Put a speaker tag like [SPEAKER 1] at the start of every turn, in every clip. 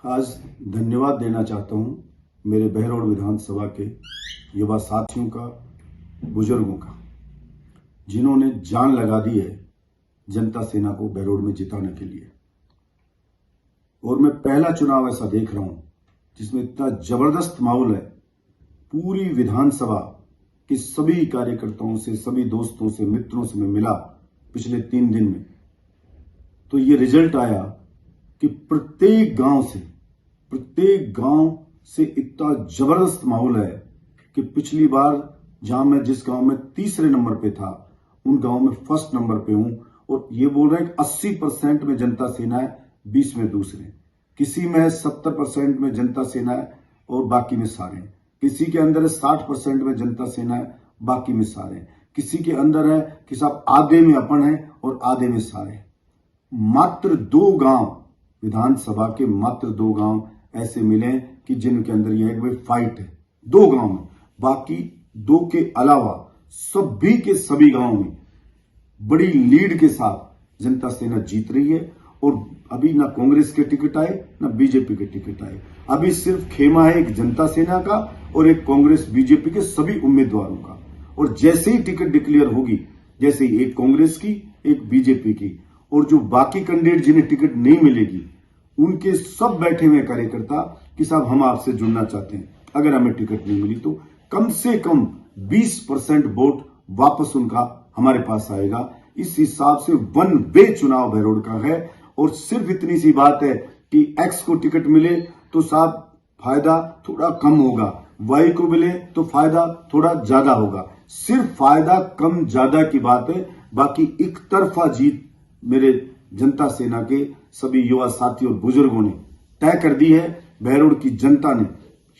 [SPEAKER 1] आज धन्यवाद देना चाहता हूं मेरे बहरौड़ विधानसभा के युवा साथियों का, बुजुर्गों का, जिन्होंने जान लगा दी है जनता सेना को बहरौड़ में जिताने के लिए। और मैं पहला चुनाव ऐसा देख रहा हूं जिसमें इतना जबरदस्त माहौल है। पूरी विधानसभा के सभी कार्यकर्ताओं से, सभी दोस्तों से, मित्रों से मैं मिला पिछले 3 दिन में, तो ये रिजल्ट आया कि प्रत्येक गांव से इतना जबरदस्त माहौल है कि पिछली बार जिस गांव में तीसरे नंबर पे था, उन गांव में फर्स्ट नंबर पे हूं। और ये बोल रहे हैं कि 80% में जनता सेना है, 20 में दूसरे, किसी में है 70% में जनता सेना है और बाकी में सारे हैं, किसी के अंदर है 60% में जनता सेना है, बाकी में सारे हैं, किसी के अंदर है कि साहब आधे में अपन है और आधे में सारे हैं। मात्र 2 गांव, विधानसभा के मात्र 2 गांव ऐसे मिले कि जिनके अंदर यह एक फाइट है 2 गांव में। बाकी 2 के अलावा सभी के सभी गांव में बड़ी लीड के साथ जनता सेना जीत रही है। और अभी ना कांग्रेस के टिकट आए ना बीजेपी के टिकट आए, अभी सिर्फ खेमा है एक जनता सेना का और एक कांग्रेस बीजेपी के सभी उम्मीदवारों का। और जैसे ही टिकट डिक्लेयर होगी, जैसे ही एक कांग्रेस की, एक बीजेपी की, और जो बाकी कैंडिडेट जिन्हें टिकट नहीं मिलेगी, उनके सब बैठे हुए कार्यकर्ता कि साहब हम आपसे जुड़ना चाहते हैं, अगर हमें टिकट नहीं मिली तो कम से कम 20% वोट वापस उनका हमारे पास आएगा। इस हिसाब से 1 वे चुनाव बहरौड़ का है। और सिर्फ इतनी सी बात है कि एक्स को टिकट मिले तो साहब फायदा थोड़ा कम होगा, वाई को मिले तो फायदा थोड़ा ज्यादा होगा। सिर्फ फायदा कम ज्यादा की बात है, बाकी एक तरफा जीत मेरे जनता सेना के सभी युवा साथी और बुजुर्गों ने तय कर दी है। बहरौड़ की जनता ने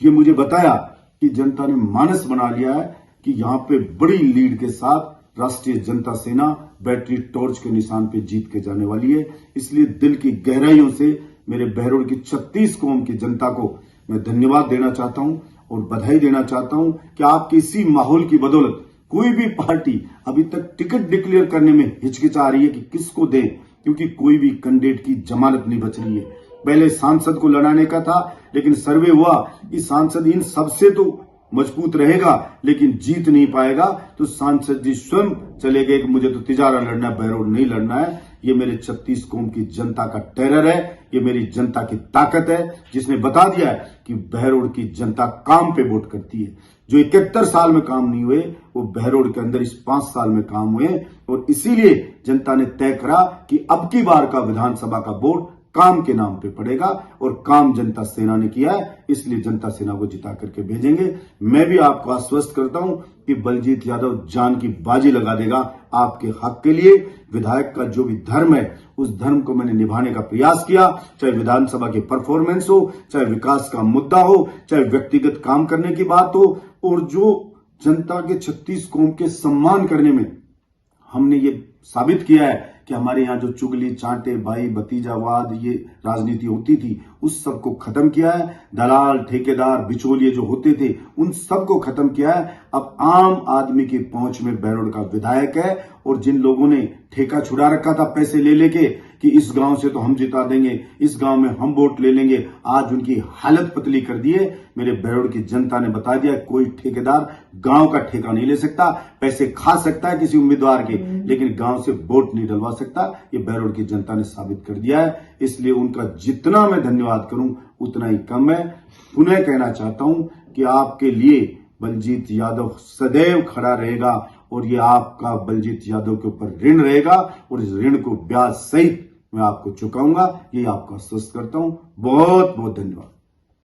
[SPEAKER 1] ये मुझे बताया कि जनता ने मानस बना लिया है कि यहां पे बड़ी लीड के साथ राष्ट्रीय जनता सेना बैटरी टॉर्च के निशान पे जीत के जाने वाली है। इसलिए दिल की गहराइयों से मेरे बहरौड़ की 36 कौम की जनता को मैं धन्यवाद देना चाहता हूं और बधाई देना चाहता हूं कि आपके इसी माहौल की बदौलत कोई भी पार्टी अभी तक टिकट डिक्लेयर करने में हिचकिचा रही है कि किसको दें, क्योंकि कोई भी कैंडिडेट की जमानत नहीं बच रही है। पहले सांसद को लड़ाने का था, लेकिन सर्वे हुआ कि सांसद इन सबसे तो मजबूत रहेगा लेकिन जीत नहीं पाएगा, तो सांसद जी स्वयं चले गए कि मुझे तो तिजारा लड़ना है, बहरौड़ नहीं लड़ना है। ये मेरे 36 कौम की जनता का टेरर है, ये मेरी जनता की ताकत है, जिसने बता दिया है कि बहरौड़ की जनता काम पे वोट करती है। जो 71 साल में काम नहीं हुए, वो बहरौड़ के अंदर इस 5 साल में काम हुए। और इसीलिए जनता ने तय करा कि अब की बार का विधानसभा का वोट काम के नाम पे पड़ेगा, और काम जनता सेना ने किया है, इसलिए जनता सेना को जिता करके भेजेंगे। मैं भी आपको आश्वस्त करता हूं कि बलजीत यादव जान की बाजी लगा देगा आपके हक के लिए। विधायक का जो भी धर्म है, उस धर्म को मैंने निभाने का प्रयास किया, चाहे विधानसभा की परफॉर्मेंस हो, चाहे विकास का मुद्दा हो, चाहे व्यक्तिगत काम करने की बात हो, और जो जनता के 36 कौम के सम्मान करने में हमने ये साबित किया है कि हमारे यहाँ जो चुगली, चांटे, भाई भतीजावाद, ये राजनीति होती थी, उस सब को खत्म किया है। दलाल, ठेकेदार, बिचौलिए जो होते थे, उन सब को खत्म किया है। अब आम आदमी की पहुंच में बहरौड़ का विधायक है। और जिन लोगों ने ठेका छुड़ा रखा था पैसे ले लेके कि इस गांव से तो हम जिता देंगे, इस गांव में हम वोट ले लेंगे, आज उनकी हालत पतली कर दी है। मेरे बहरौड़ की जनता ने बता दिया कोई ठेकेदार गांव का ठेका नहीं ले सकता, पैसे खा सकता है किसी उम्मीदवार के, लेकिन गांव से वोट नहीं डलवा सकता। ये बहरौड़ की जनता ने साबित कर दिया है। इसलिए उनका जितना मैं धन्यवाद करूं उतना ही कम है। पुनः कहना चाहता हूं कि आपके लिए बलजीत यादव सदैव खड़ा रहेगा, और ये आपका बलजीत यादव के ऊपर ऋण रहेगा, और इस ऋण को ब्याज सहित मैं आपको चुकाऊंगा। ये आपको आश्वस्त करता हूं। बहुत बहुत धन्यवाद।